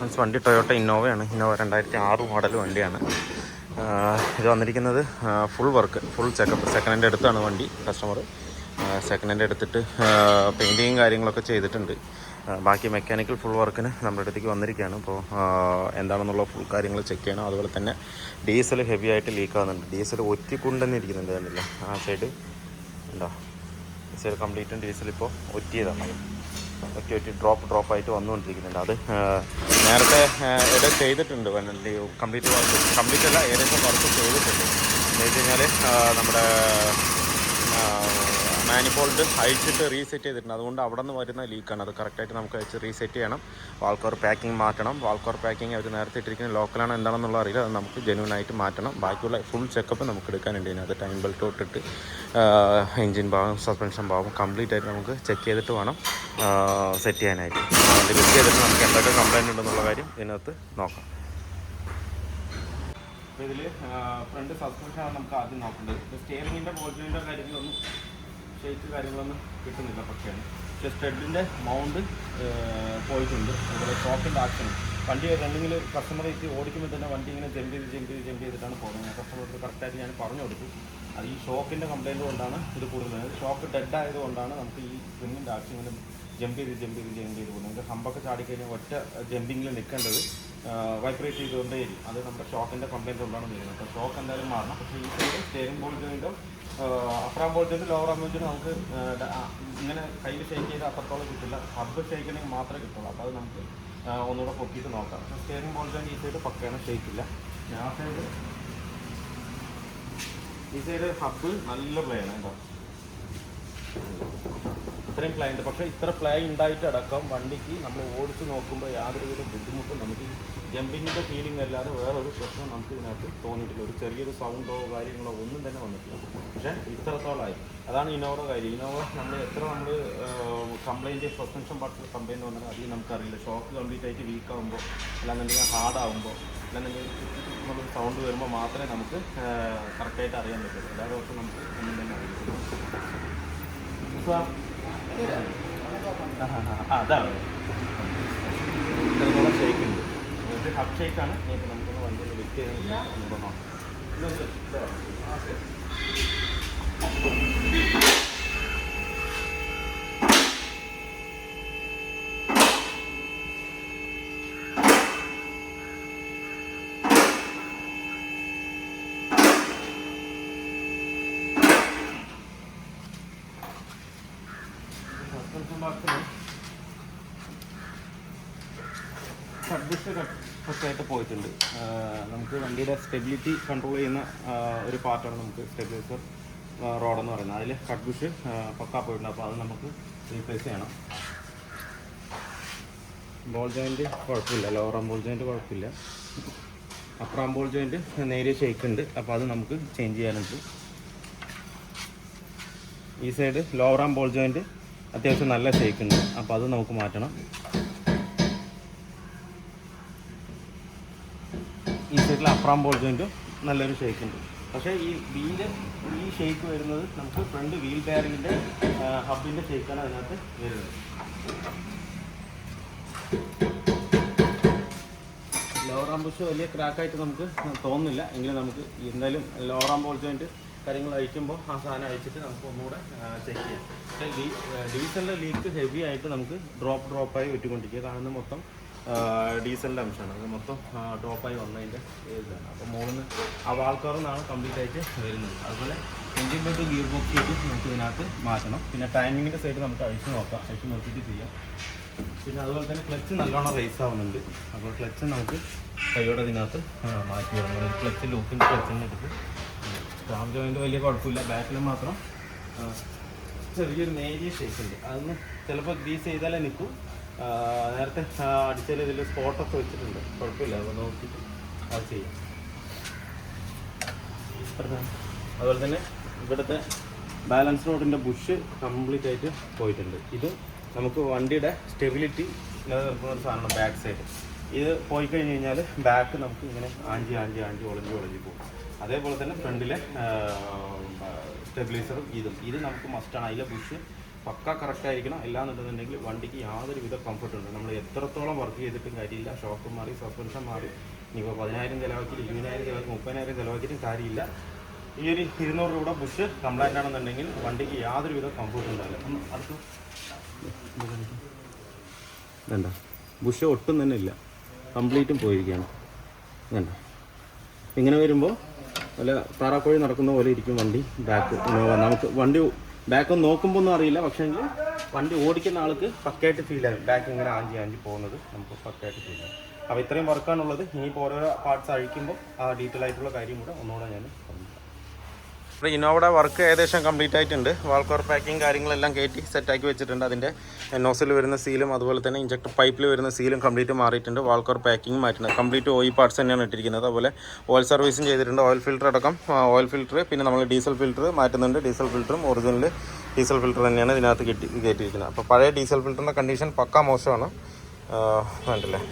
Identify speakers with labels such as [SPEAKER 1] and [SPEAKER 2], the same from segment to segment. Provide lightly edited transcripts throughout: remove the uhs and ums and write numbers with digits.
[SPEAKER 1] Means വണ്ടി Toyota ഇന്നോവയാണ്. Innova 2006 model വണ്ടിയാണ്. ഇത് വന്നിരിക്കുന്നത് full work, full checkup. Second hand എടുത്താണ് വണ്ടി കസ്റ്റമർ. സെക്കൻഡ് ഹാൻഡ് എടുത്തിട്ട് പെയിൻറ്റിങ്ങും കാര്യങ്ങളൊക്കെ ചെയ്തിട്ടുണ്ട്. ബാക്കി മെക്കാനിക്കൽ ഫുൾ വർക്കിന് നമ്മുടെ അടുത്തേക്ക് വന്നിരിക്കുകയാണ്. അപ്പോൾ എന്താണെന്നുള്ള ഫുൾ കാര്യങ്ങൾ ചെക്ക് ചെയ്യണം. അതുപോലെ തന്നെ ഡീസൽ ഹെവി ആയിട്ട് ലീക്ക് ആകുന്നുണ്ട്. ഡീസൽ ഒറ്റിക്കൊണ്ട് തന്നെ ഇരിക്കുന്നുണ്ട്. കണ്ടില്ല, ആ സൈഡ് ഉണ്ടോ? ഈ സൈഡ് കംപ്ലീറ്റും ഡീസൽ ഇപ്പോൾ ഒറ്റിയതാണ്. ഒറ്റി ഡ്രോപ്പായിട്ട് വന്നുകൊണ്ടിരിക്കുന്നുണ്ട്. അത് നേരത്തെ ഇവിടെ ചെയ്തിട്ടുണ്ട്. കംപ്ലീറ്റ് അല്ല, ഏകദേശം വർക്ക് ചെയ്തിട്ടുണ്ട്. എന്ന് വെച്ച് കഴിഞ്ഞാൽ നമ്മുടെ മാനിഫോൾഡ് അഴിച്ചിട്ട് റീസെറ്റ് ചെയ്തിട്ടുണ്ട്. അതുകൊണ്ട് അവിടെ നിന്ന് വരുന്ന ലീക്കാണ്. അത് കറക്റ്റായിട്ട് നമുക്ക് അഴിച്ച് റീസെറ്റ് ചെയ്യണം. വാൾക്കവർ പാക്കിംഗ് മാറ്റണം. വാൾക്കവർ പാക്കിംഗ് അവർ നേരത്തെ ഇട്ടിരിക്കുന്ന ലോക്കലാണോ എന്താണെന്നുള്ള അറിയില്ല. അത് നമുക്ക് ജെന്യൂനായിട്ട് മാറ്റണം. ബാക്കിയുള്ള ഫുൾ ചെക്കപ്പ് നമുക്ക് എടുക്കാനുണ്ട്. ഇതിനകത്ത് ടൈം ബെൽറ്റ് തൊട്ടിട്ട് എൻജിൻ ഭാഗം, സസ്പെൻഷൻ ഭാഗം കംപ്ലീറ്റ് ആയിട്ട് നമുക്ക് ചെക്ക് ചെയ്തിട്ട് വേണം സെറ്റ് ചെയ്യാനായിട്ട്. അത് ചെക്ക് ചെയ്തിട്ട് നമുക്ക് എന്തൊക്കെ കംപ്ലയിൻ്റ് ഉണ്ടെന്നുള്ള കാര്യം ഇതിനകത്ത് നോക്കാം. അപ്പോൾ ഇതിൽ ഫ്രണ്ട് സസ്പെൻഷനാണ് നമുക്ക് ആദ്യം നോക്കേണ്ടത്. സ്റ്റിയറിങ്ങിൻ്റെ ബോൾട്ടിൻ്റെ കാര്യങ്ങളൊന്നും ഷേക്ക് കാര്യങ്ങളൊന്നും കിട്ടുന്നില്ല. പക്ഷേ സ്റ്റഡിൻ്റെ മൗണ്ട് പോയിട്ടുണ്ട്. അതുപോലെ ഷോക്കിൻ്റെ ആക്ഷനും വണ്ടി രണ്ടെങ്കിൽ കസ്റ്റമർ എത്തി ഓടിക്കുമ്പോൾ തന്നെ വണ്ടി ഇങ്ങനെ ജമ്പ് ചെയ്തിട്ടാണ് പോകുന്നത്. കസ്റ്റമർക്ക് കറക്റ്റായിട്ട് ഞാൻ പറഞ്ഞു കൊടുത്തു. അത് ഈ ഷോക്കിൻ്റെ കംപ്ലയിൻറ്റ് കൊണ്ടാണ് ഇത് കൂടുതൽ. ഷോക്ക് ഡെഡ് ആയതുകൊണ്ടാണ് നമുക്ക് ഈ സ്പ്രിങ്ങിൻ്റെ ആക്ഷൻ ഇങ്ങനെ ജമ്പ് ചെയ്ത് പോകുന്നത്. നമുക്ക് ഹമ്പൊക്കെ ചാടിക്കഴിഞ്ഞാൽ ഒറ്റ ജമ്പിങ്ങിൽ നിൽക്കേണ്ടത് വൈബ്രേറ്റ് ചെയ്തുകൊണ്ടേ ഇരിക്കും. അത് നമ്മുടെ ഷോക്കിൻ്റെ കംപ്ലയിൻറ്റ് കൊണ്ടാണ് വരുന്നത്. അപ്പോൾ ഷോക്ക് എന്തായാലും മാറണം. പക്ഷേ ഈ സൈഡ് സ്റ്റിയറിംഗ് ബോൾട്ടിൻ്റെ അപ്പറാം ബോൾട്ടിൻ്റെ ലോവർ ബോൾട്ടിന് നമുക്ക് ഇങ്ങനെ കയ്യിൽ ഷേക്ക് ചെയ്ത് അത്രത്തോളം കിട്ടില്ല. ഹബ്ബ് ഷേക്കണമെങ്കിൽ മാത്രമേ കിട്ടുള്ളൂ. അപ്പോൾ അത് നമുക്ക് ഒന്നുകൂടെ പൊക്കിയിട്ട് നോക്കാം. പക്ഷേ സ്റ്റിയറിംഗ് ബോൾട്ടിൻ്റെ ഈ സൈഡ് പക്കയാണ്, ഷേക്കില്ല. ഈ സൈഡ് ഹബ്ബ് നല്ല പ്ലേ ആണ് കേട്ടോ. ഇത്രയും പ്ലേ ഉണ്ട്. പക്ഷേ ഇത്ര പ്ലേ ഉണ്ടായിട്ട് അടക്കം വണ്ടിക്ക് നമ്മൾ ഓടിച്ച് നോക്കുമ്പോൾ യാതൊരുവിധ ബുദ്ധിമുട്ടും നമുക്ക് ജമ്പിങ്ങിൻ്റെ ഫീലിംഗ് അല്ലാതെ വേറൊരു പ്രശ്നം നമുക്ക് ഇതിനകത്ത് തോന്നിയിട്ടില്ല. ഒരു ചെറിയൊരു സൗണ്ടോ കാര്യങ്ങളോ ഒന്നും തന്നെ വന്നിട്ടില്ല. പക്ഷേ ഇത്രത്തോളമായി. അതാണ് ഇന്നോവ കാര്യം. ഇന്നോവ നമ്മൾ എത്ര കംപ്ലയിൻറ്റ് സസ്പെൻഷൻ പാർട്ടിൽ കംപ്ലയിൻറ്റ് വന്നാൽ അതിൽ നമുക്കറിയില്ല. ഷോക്ക് കംപ്ലീറ്റ് ആയിട്ട് വീക്ക് ആകുമ്പോൾ, അല്ലാന്നുണ്ടെങ്കിൽ ഹാർഡാകുമ്പോൾ, അല്ലാന്നുണ്ടെങ്കിൽ നമ്മളൊരു സൗണ്ട് വരുമ്പോൾ മാത്രമേ നമുക്ക് കറക്റ്റായിട്ട് അറിയാൻ പറ്റുള്ളൂ. എല്ലാ ദിവസവും നമുക്ക് ഒന്നും തന്നെ അറിയില്ല. അതാണ് ഇത്രത്തോളം ഷേക്ക് ഉണ്ട്. ഹബ് ഷേക്കാണ്. ഇപ്പോൾ നമുക്കൊന്ന് വണ്ടിയിൽ വിറ്റ് ചെയ്യാൻ നോക്കാം. സബ്ബിസ് കറക്റ്റായിട്ട് പോയിട്ടുണ്ട്. നമുക്ക് വണ്ടിയുടെ സ്റ്റെബിലിറ്റി കൺട്രോൾ ചെയ്യുന്ന ഒരു പാർട്ടാണ് നമുക്ക് സ്റ്റെബിലൈസർ റോഡെന്ന് പറയുന്നത്. അതിൽ കട്ട് ബുഷ് പക്കാ പോയിട്ടുണ്ട്. അപ്പോൾ അത് നമുക്ക് റീപ്ലേസ് ചെയ്യണം. ബോൾ ജോയിൻറ്റ് കുഴപ്പമില്ല, ലോവർ ആം ബോൾ ജോയിൻറ്റ് കുഴപ്പമില്ല. അപ്പർ ആം ബോൾ ജോയിൻറ്റ് നേരിയ ഷേക്ക് ഉണ്ട്. അപ്പോൾ അത് നമുക്ക് ചേഞ്ച് ചെയ്യാനുണ്ട്. ഈ സൈഡ് ലോവർ ആം ബോൾ ജോയിൻറ്റ് അത്യാവശ്യം നല്ല ഷേക്ക് ഉണ്ട്. അപ്പോൾ അത് നമുക്ക് മാറ്റണം. ഈ സൈഡിൽ അപ്പറാം ബോൾ ജോയിൻറ്റും നല്ലൊരു ഷേക്ക് ഉണ്ട്. പക്ഷേ ഈ ഷേക്ക് വരുന്നത് നമുക്ക് ഫ്രണ്ട് വീൽ ബെയറിങ്ങിൻ്റെ ഹബിൻ്റെ ഷേക്കാണ് അതിനകത്ത് വരുന്നത്. ലോവർ ആം ബുഷ് വലിയ ക്രാക്കായിട്ട് നമുക്ക് തോന്നുന്നില്ല. എങ്കിലും നമുക്ക് എന്തായാലും ലോവർ ആം ബോൾ ജോയിൻറ്റ് കാര്യങ്ങൾ അഴിക്കുമ്പോൾ ആ സാധനം അഴിച്ചിട്ട് നമുക്ക് ഒന്നുകൂടെ ചെക്ക് ചെയ്യാം. പക്ഷേ ഡീസലിൻ്റെ ലീക്ക് ഹെവി ആയിട്ട് നമുക്ക് ഡ്രോപ്പായി വെട്ടിക്കൊണ്ടിരിക്കുക. കാണുന്ന മൊത്തം ഡീസലിൻ്റെ അംശമാണ്. അത് മൊത്തം ഡ്രോപ്പായി വന്നതിൻ്റെ ഇതാണ്. അപ്പോൾ മുകളിൽ നിന്ന് ആ വാൾക്കറിനാണ് കംപ്ലീറ്റ് ആയിട്ട് വരുന്നത്. അതുപോലെ എൻജിൻ ബെൽറ്റ് ഗിയർ ബോക്സ് ചെയ്ത് നമുക്ക് ഇതിനകത്ത് മാറ്റണം. പിന്നെ ടൈമിങ്ങിൻ്റെ സൈഡ് നമുക്ക് അഴിച്ച് നോക്കാം. അഴിച്ച് നോക്കിയിട്ട് ചെയ്യാം. പിന്നെ അതുപോലെ തന്നെ ക്ലച്ച് നല്ലോണം റേസ് ആവുന്നുണ്ട്. അപ്പോൾ ക്ലച്ച് നമുക്ക് കൈയോടെ ഇതിനകത്ത് മാറ്റി വരണം. ക്ലച്ച് ലൂപ്പിൻ്റെ ക്ലച്ചിൻ്റെ എടുത്ത് സ്റ്റാമ്പ് ജോയിൻറ്റ് വലിയ കുഴപ്പമില്ല. ബാക്കിൽ മാത്രം ചെറിയൊരു നേരിയ ഷേക്ക് ഉണ്ട്. അതൊന്ന് ചിലപ്പോൾ ഗ്രീസ് ചെയ്താലേ നിൽക്കും. നേരത്തെ അടിച്ചാൽ ഇതിൽ സ്പോട്ടൊക്കെ വെച്ചിട്ടുണ്ട്. കുഴപ്പമില്ല. അപ്പോൾ നോക്കിയിട്ട് അത് ചെയ്യാം. അതുപോലെ തന്നെ ഇവിടുത്തെ ബാലൻസ് റോഡിൻ്റെ ബുഷ് കംപ്ലീറ്റ് ആയിട്ട് പോയിട്ടുണ്ട്. ഇത് നമുക്ക് വണ്ടിയുടെ സ്റ്റെബിലിറ്റി നിലനിർത്തുന്ന ഒരു സാധനമാണ് ബാക്ക് സൈഡ്. ഇത് പോയി കഴിഞ്ഞ് കഴിഞ്ഞാൽ ബാക്ക് നമുക്ക് ഇങ്ങനെ ആഞ്ചി ഒളിഞ്ഞ് പോകും. അതേപോലെ തന്നെ ഫ്രണ്ടിലെ സ്റ്റെബിലൈസറും ഇത് നമുക്ക് മസ്റ്റാണ്. അതിലെ ബുഷ് പക്ക കറക്റ്റായിരിക്കണം. ഇല്ലാന്നുണ്ടെന്നുണ്ടെങ്കിൽ വണ്ടിക്ക് യാതൊരു വിധ കംഫർട്ട് ഉണ്ട്. നമ്മൾ എത്രത്തോളം വർക്ക് ചെയ്തിട്ടും കാര്യമില്ല. ഷോക്ക് മാറി, സസ്പെൻഷൻ മാറി, ഇനിയിപ്പോൾ 10,000 ചിലവാക്കിയിട്ട് 20,000 ചിലവാക്കി 30,000 ചിലവാക്കിയിട്ടും കാര്യമില്ല. ഈ ഒരു 200 രൂപ ബുഷ് കംപ്ലൈൻ്റ് ആണെന്നുണ്ടെങ്കിൽ വണ്ടിക്ക് യാതൊരു വിധ കംഫർട്ട് ഉണ്ടാവില്ല. അടുത്ത് വേണ്ട, ബുഷ് ഒട്ടും തന്നെ ഇല്ല, കംപ്ലീറ്റും പോയിരിക്കുകയാണ്. വേണ്ട, ഇങ്ങനെ വരുമ്പോൾ വല്ല താറാക്കോഴി നടക്കുന്ന പോലെ ഇരിക്കും വണ്ടി. ബാക്ക് ഇന്നോവ നമുക്ക് വണ്ടി ബാക്ക് നോക്കുമ്പോൾ ഒന്നും അറിയില്ല, പക്ഷേ വണ്ടി ഓടിക്കുന്ന ആൾക്ക് പക്കയായിട്ട് ഫീൽ ആകും. ബാക്ക് ഇങ്ങനെ ആഞ്ചി പോകുന്നത് നമുക്ക് പക്കയായിട്ട് ഫീൽ ആകും. അപ്പോൾ ഇത്രയും വർക്കാണുള്ളത്. ഇനിയിപ്പോൾ ഓരോ പാർട്സ് അഴിക്കുമ്പോൾ ആ ഡീറ്റെയിൽ ആയിട്ടുള്ള കാര്യം കൂടെ ഒന്നുകൂടെ ഞാൻ പറഞ്ഞു. ഇവിടെ ഇന്നോവയുടെ വർക്ക് ഏകദേശം കംപ്ലീറ്റ് ആയിട്ടുണ്ട്. വാൾക്കോർ പാക്കിങ് കാര്യങ്ങളെല്ലാം കയറ്റി സെറ്റാക്കി വെച്ചിട്ടുണ്ട്. അതിൻ്റെ നോസിൽ വരുന്ന സീലും അതുപോലെ തന്നെ ഇഞ്ചക്ടർ പൈപ്പിൽ വരുന്ന സീലും കംപ്ലീറ്റ് മാറിയിട്ടുണ്ട്. വാൾക്കോർ പാക്കിങ് മാറ്റുന്നത് കംപ്ലീറ്റ് ഓയിൽ പാർട്സ് തന്നെയാണ് ഇട്ടിരിക്കുന്നത്. അതുപോലെ ഓയിൽ സർവീസും ചെയ്തിട്ടുണ്ട്. ഓയിൽ ഫിൽറ്റർ അടക്കം ഓയിൽ ഫിൽറ്റർ, പിന്നെ നമ്മൾ ഡീസൽ ഫിൽറ്റർ മാറ്റുന്നുണ്ട്. ഡീസൽ ഫിൽറ്ററും ഒറിജിനൽ ഡീസൽ ഫിൽറ്റർ തന്നെയാണ് ഇതിനകത്ത് കയറ്റിയിരിക്കുന്നത്. അപ്പോൾ പഴയ ഡീസൽ ഫിൽറ്ററിൻ്റെ കണ്ടീഷൻ പക്കാ മോശമാണ്. വേണ്ടല്ലേ,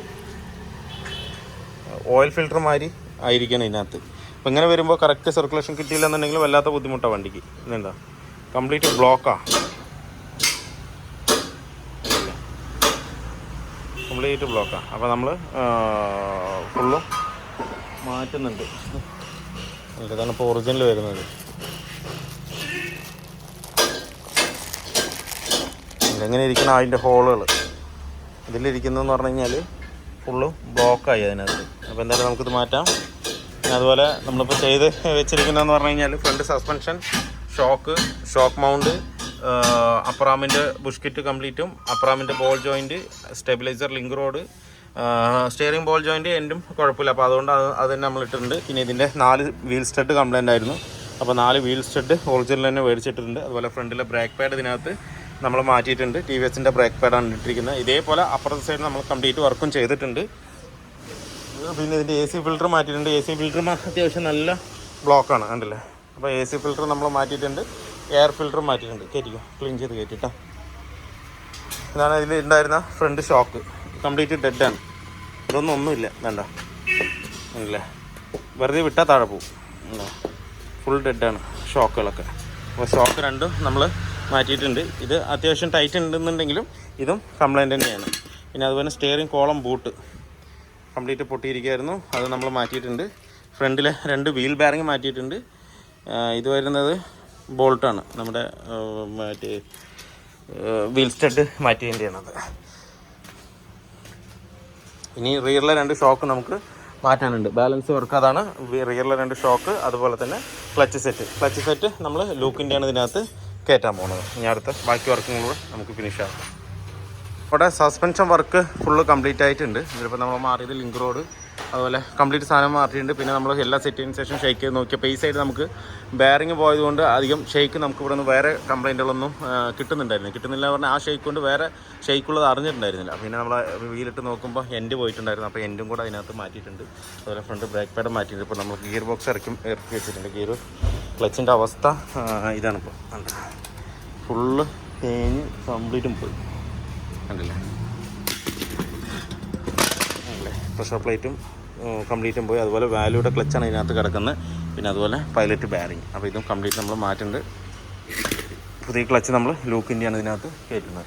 [SPEAKER 1] ഓയിൽ ഫിൽറ്റർ മാതിരി ആയിരിക്കണം ഇതിനകത്ത്. അപ്പോൾ ഇങ്ങനെ വരുമ്പോൾ കറക്റ്റ് സർക്കുലേഷൻ കിട്ടിയില്ലെന്നുണ്ടെങ്കിൽ വല്ലാത്ത ബുദ്ധിമുട്ടാണ് വണ്ടിക്ക്. ഇതെന്താ കംപ്ലീറ്റ് ബ്ലോക്കാണ്, കംപ്ലീറ്റ് ബ്ലോക്കാണ്. അപ്പോൾ നമ്മൾ ഫുള്ളും മാറ്റുന്നുണ്ട്. ഇതാണ് ഇപ്പോൾ ഒറിജിനൽ വരുന്നത്. എങ്ങനെ ഇരിക്കണം അതിൻ്റെ ഹോളുകൾ ഇതിലിരിക്കുന്നതെന്ന് പറഞ്ഞു കഴിഞ്ഞാൽ ഫുള്ളും ബ്ലോക്കായി അതിനകത്ത്. അപ്പോൾ എന്തായാലും നമുക്കിത് മാറ്റാം. അതുപോലെ നമ്മളിപ്പോൾ ചെയ്ത് വെച്ചിരിക്കുന്നതെന്ന് പറഞ്ഞു കഴിഞ്ഞാൽ ഫ്രണ്ട് സസ്പെൻഷൻ, ഷോക്ക് മൗണ്ട്, അപ്പറാമിൻ്റെ ബുഷ് കിറ്റ് കംപ്ലീറ്റും, അപ്പറാമിൻ്റെ ball joint, stabiliser, link rod, steering ball joint എൻഡും കുഴപ്പമില്ല. അപ്പോൾ അതുകൊണ്ട് അത് തന്നെ നമ്മൾ ഇട്ടിട്ടുണ്ട്. പിന്നെ ഇതിൻ്റെ 4 വീൽ സ്റ്റഡ് കംപ്ലൈൻ്റ് ആയിരുന്നു. അപ്പോൾ 4 വീൽ സ്റ്റഡ് ഒറിജിനൽ തന്നെ മേടിച്ചിട്ടുണ്ട്. അതുപോലെ ഫ്രണ്ടിലെ ബ്രേക്ക് പാഡ് ഇതിനകത്ത് നമ്മൾ മാറ്റിയിട്ടുണ്ട്. ടി വി എസിൻ്റെ ബ്രേക്ക് പാഡാണ് ഇട്ടിരിക്കുന്നത്. ഇതേപോലെ അപ്പുറത്തെ സൈഡ് നമ്മൾ കംപ്ലീറ്റ് വർക്കും ചെയ്തിട്ടുണ്ട്. പിന്നെ ഇതിൻ്റെ AC ഫിൽറ്റർ മാറ്റിയിട്ടുണ്ട്. AC ഫിൽറ്റർ അത്യാവശ്യം നല്ല ബ്ലോക്കാണ്, കണ്ടില്ലേ. അപ്പോൾ AC ഫിൽറ്റർ നമ്മൾ മാറ്റിയിട്ടുണ്ട്. എയർ ഫിൽറ്റർ മാറ്റിയിട്ടുണ്ട്. കയറ്റിക്കോ, ക്ലീൻ ചെയ്ത് കയറ്റിട്ടോ. ഇതാണ് ഇതിൽ ഉണ്ടായിരുന്ന ഫ്രണ്ട് ഷോക്ക്, കംപ്ലീറ്റ് ഡെഡാണ്. ഇതൊന്നും ഒന്നുമില്ല, വേണ്ട അല്ലേ, വെറുതെ വിട്ടാൽ താഴെ പോവും. ഫുൾ ഡെഡാണ് ഷോക്കുകളൊക്കെ. അപ്പോൾ ഷോക്ക് രണ്ടും നമ്മൾ മാറ്റിയിട്ടുണ്ട്. ഇത് അത്യാവശ്യം ടൈറ്റ് ഉണ്ടെന്നുണ്ടെങ്കിലും ഇതും കംപ്ലൈൻറ്റ് തന്നെയാണ്. പിന്നെ അതുപോലെ സ്റ്റിയറിംഗ് കോളം ബൂട്ട് കംപ്ലീറ്റ് പൊട്ടിയിരിക്കുകയായിരുന്നു, അത് നമ്മൾ മാറ്റിയിട്ടുണ്ട്. ഫ്രണ്ടിലെ 2 വീൽ ബാരിങ് മാറ്റിയിട്ടുണ്ട്. ഇത് വരുന്നത് ബോൾട്ടാണ്, നമ്മുടെ മറ്റേ വീൽ സ്റ്റഡ് മാറ്റിയതിൻ്റെയാണത്. ഇനി റിയറിലെ 2 ഷോക്ക് നമുക്ക് മാറ്റാനുണ്ട്. ബാലൻസ് വർക്ക് അതാണ്. റിയറിലെ 2 ഷോക്ക്, അതുപോലെ തന്നെ ക്ലച്ച് സെറ്റ് നമ്മൾ ലൂക്കിൻ്റെയാണ് ഇതിനകത്ത് കയറ്റാൻ പോകുന്നത്. ഇനി അടുത്ത ബാക്കി വർക്കും കൂടെ നമുക്ക് ഫിനിഷ് ആക്കാം. ഇവിടെ സസ്പെൻഷൻ വർക്ക് ഫുള്ള് കംപ്ലീറ്റ് ആയിട്ടുണ്ട്. ഇതിലിപ്പോൾ നമ്മൾ മാറിയത് ലിങ്ക് റോഡ്, അതുപോലെ കംപ്ലീറ്റ് സാധനം മാറ്റിയിട്ടുണ്ട്. പിന്നെ നമ്മൾ എല്ലാ സെറ്റിന് ശേഷം ഷെയ്ക്ക് ചെയ്ത് നോക്കിയപ്പോൾ ഈ സൈഡ് നമുക്ക് ബെയറിങ് പോയതുകൊണ്ട് അധികം ഷെയ്ക്ക് നമുക്ക് ഇവിടെ നിന്ന് വേറെ കംപ്ലൈൻറ്റുകളൊന്നും കിട്ടുന്നില്ല പറഞ്ഞാൽ ആ ഷെയ്ക്ക് കൊണ്ട് വേറെ ഷെയ്ക്കുള്ളത് അറിഞ്ഞിട്ടുണ്ടായിരുന്നില്ല. പിന്നെ നമ്മൾ വീലിട്ട് നോക്കുമ്പോൾ എൻഡ് പോയിട്ടുണ്ടായിരുന്നു. അപ്പോൾ എൻഡും കൂടെ അതിനകത്ത് മാറ്റിയിട്ടുണ്ട്. അതുപോലെ ഫ്രണ്ട് ബ്രേക്ക് പാഡ് മാറ്റിയിട്ടുണ്ട്. ഇപ്പോൾ നമ്മൾ ഗിയർ ബോക്സ് ഇറക്കി വെച്ചിട്ടുണ്ട്. ഗിയർ ക്ലച്ചിൻ്റെ അവസ്ഥ ഇതാണിപ്പോൾ, ഫുള്ള് തേഞ്ഞ് കംപ്ലീറ്റും പോയി, കണ്ടില്ലേ. പ്രഷർ പ്ലേറ്റും കംപ്ലീറ്റും പോയി. അതുപോലെ വാല്യൂടെ ക്ലച്ചാണ് ഇതിനകത്ത് കിടക്കുന്നത്. പിന്നെ അതുപോലെ പൈലറ്റ് ബാരിങ്. അപ്പോൾ ഇതും കംപ്ലീറ്റ് നമ്മൾ മാറ്റുന്നുണ്ട്. പുതിയ ക്ലച്ച് നമ്മൾ ലൂക്കിൻ്റെയാണ് ഇതിനകത്ത് കയറ്റുന്നത്.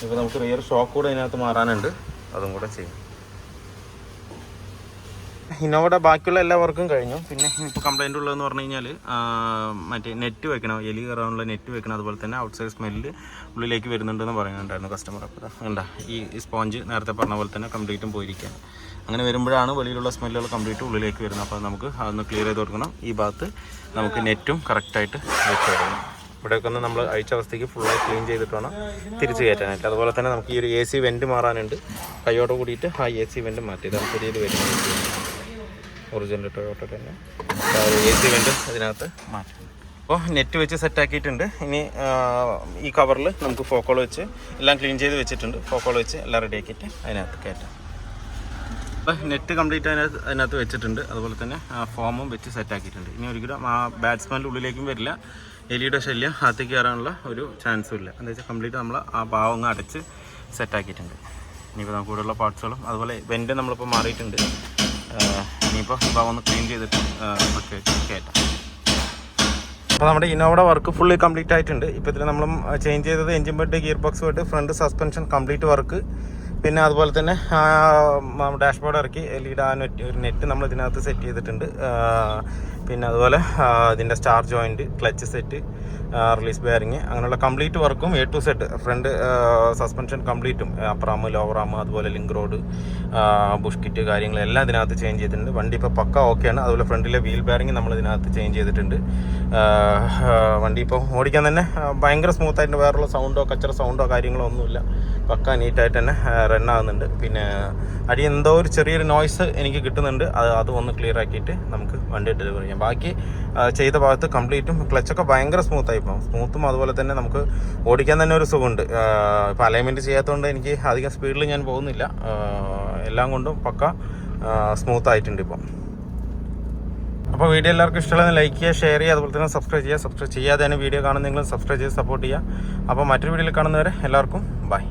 [SPEAKER 1] ഇപ്പോൾ നമുക്ക് റിയർ ഷോക്ക് കൂടെ ഇതിനകത്ത് മാറാനുണ്ട്, അതും കൂടെ ചെയ്യും. ഇന്നോവയുടെ ബാക്കിയുള്ള എല്ലാ വർക്കും കഴിഞ്ഞു. പിന്നെ ഇപ്പോൾ കംപ്ലൈൻ്റ് ഉള്ളതെന്ന് പറഞ്ഞു കഴിഞ്ഞാൽ മറ്റേ നെറ്റ് വെക്കണം, എലി കയറാനുള്ള നെറ്റ് വെക്കണം. അതുപോലെ തന്നെ ഔട്ട് സൈഡ് സ്മെല്ല് ഉള്ളിലേക്ക് വരുന്നുണ്ടെന്ന് പറയുന്നുണ്ടായിരുന്നു കസ്റ്റമർ. അപ്പോൾ വേണ്ട, ഈ സ്പോഞ്ച് നേരത്തെ പറഞ്ഞ പോലെ തന്നെ കംപ്ലീറ്റും പോയിരിക്കുകയാണ്. അങ്ങനെ വരുമ്പോഴാണ് വെളിയിലുള്ള സ്മെല്ലുകൾ കംപ്ലീറ്റ് ഉള്ളിലേക്ക് വരുന്നത്. അപ്പോൾ നമുക്ക് അതൊന്ന് ക്ലിയർ ചെയ്ത് കൊടുക്കണം. ഈ ഭാഗത്ത് നമുക്ക് നെറ്റും കറക്റ്റായിട്ട് വെച്ച് കൊടുക്കണം. ഇവിടെയൊക്കെ ഒന്ന് നമ്മൾ അഴിച്ച അവസ്ഥയ്ക്ക് ഫുള്ളായി ക്ലീൻ ചെയ്തിട്ട് വേണം തിരിച്ച് കയറ്റാനായിട്ട്. അതുപോലെ തന്നെ നമുക്ക് ഈ ഒരു AC വെൻറ്റ് മാറാനുണ്ട്. കൈയോടെ കൂടിയിട്ട് ആ AC വെൻറ്റ് മാറ്റി. ഇതാണ് പുതിയത് വരുന്നത്, ഒറിജിനൽ ടൊയോട്ട തന്നെ AC വെൻറ്റ് അതിനകത്ത് മാറ്റി. അപ്പോൾ നെറ്റ് വെച്ച് സെറ്റാക്കിയിട്ടുണ്ട്. ഇനി ഈ കവറിൽ നമുക്ക് ഫോക്കോൾ വെച്ച് എല്ലാം ക്ലീൻ ചെയ്ത് വെച്ചിട്ടുണ്ട്. ഫോക്കോൾ വെച്ച് എല്ലാം റെഡിയാക്കിയിട്ട് അതിനകത്ത് കയറ്റാം. അപ്പോൾ നെറ്റ് കംപ്ലീറ്റ് അതിനകത്ത് വെച്ചിട്ടുണ്ട്. അതുപോലെ തന്നെ ഫോമും വെച്ച് സെറ്റാക്കിയിട്ടുണ്ട്. ഇനി ഒരിക്കലും ആ ബാറ്റ്സ്മാൻ്റെ ഉള്ളിലേക്കും വരില്ല, എലിയുടെ ശല്യം അകത്തേക്ക് കയറാനുള്ള ഒരു ചാൻസും ഇല്ല. എന്താ വെച്ചാൽ കംപ്ലീറ്റ് നമ്മൾ ആ ഭാവം അടച്ച് സെറ്റാക്കിയിട്ടുണ്ട്. ഇനിയിപ്പോൾ നമുക്ക് ഇവിടെയുള്ള പാർട്സുകളും അതുപോലെ വെൻറ്റ് നമ്മളിപ്പോൾ മാറിയിട്ടുണ്ട്. ഇനിയിപ്പോൾ ഇപ്പോൾ ഒന്ന് ക്ലീൻ ചെയ്തിട്ട് കയറ്റാം. അപ്പോൾ നമ്മുടെ ഇന്നോവയുടെ വർക്ക് ഫുള്ളി കംപ്ലീറ്റ് ആയിട്ടുണ്ട്. ഇപ്പോൾ ഇതിൽ നമ്മൾ ചേഞ്ച് ചെയ്തത് engine bed, gearbox bed, front suspension complete work. പിന്നെ അതുപോലെ തന്നെ ഡാഷ്ബോർഡ് ഇറക്കി LED ഒരു നെറ്റ് നമ്മൾ ഇതിനകത്ത് സെറ്റ് ചെയ്തിട്ടുണ്ട്. പിന്നെ അതുപോലെ ഇതിൻ്റെ star joint, clutch set, release bearing, അങ്ങനെയുള്ള കംപ്ലീറ്റ് വർക്കും A to Z. Front suspension കംപ്ലീറ്റും, അപ്പർ ആം, ലോവർ ആം, അതുപോലെ ലിങ്ക് റോഡ്, ബുഷ് കിറ്റ് കാര്യങ്ങളെല്ലാം ഇതിനകത്ത് ചേഞ്ച് ചെയ്തിട്ടുണ്ട്. വണ്ടി ഇപ്പോൾ പക്ക ഓക്കെയാണ്. അതുപോലെ ഫ്രണ്ടിലെ വീൽ ബെയറിങ് നമ്മൾ ഇതിനകത്ത് ചേഞ്ച് ചെയ്തിട്ടുണ്ട്. വണ്ടി ഇപ്പോൾ ഓടിക്കാൻ തന്നെ ഭയങ്കര സ്മൂത്തായിട്ട്, വേറെയുള്ള സൗണ്ടോ കച്ചറ സൗണ്ടോ കാര്യങ്ങളോ ഒന്നുമില്ല. പക്ക നീറ്റായിട്ട് തന്നെ റൺ ആകുന്നുണ്ട്. പിന്നെ അടി എന്തോ ഒരു ചെറിയൊരു നോയ്സ് എനിക്ക് കിട്ടുന്നുണ്ട്. അത് ഒന്ന് ക്ലിയർ ആക്കിയിട്ട് നമുക്ക് വണ്ടി ഡെലിവറി ചെയ്യാം. ബാക്കി ചെയ്ത ഭാഗത്ത് കംപ്ലീറ്റും ക്ലച്ചൊക്കെ ഭയങ്കര സ്മൂത്തായി പോകും. സ്മൂത്തും അതുപോലെ തന്നെ നമുക്ക് ഓടിക്കാൻ തന്നെ ഒരു സുഖമുണ്ട്. ഇപ്പോൾ അലൈൻമെൻറ്റ് ചെയ്യാത്തതുകൊണ്ട് എനിക്ക് അധികം സ്പീഡിൽ ഞാൻ പോകുന്നില്ല. എല്ലാം കൊണ്ടും പക്ക സ്മൂത്തായിട്ടുണ്ട് ഇപ്പം. അപ്പോൾ വീഡിയോ എല്ലാവർക്കും ഇഷ്ടമുള്ള ലൈക്ക് ചെയ്യുക, ഷെയർ ചെയ്യുക, അതുപോലെ തന്നെ സബ്സ്ക്രൈബ് ചെയ്യുക. സബ്സ്ക്രൈബ് ചെയ്യാതെ തന്നെ വീഡിയോ കാണുന്നെങ്കിലും സബ്സ്ക്രൈബ് ചെയ്ത് സപ്പോർട്ട് ചെയ്യുക. അപ്പോൾ മറ്റൊരു വീഡിയോയിൽ കാണുന്നവരെ എല്ലാവർക്കും ബൈ.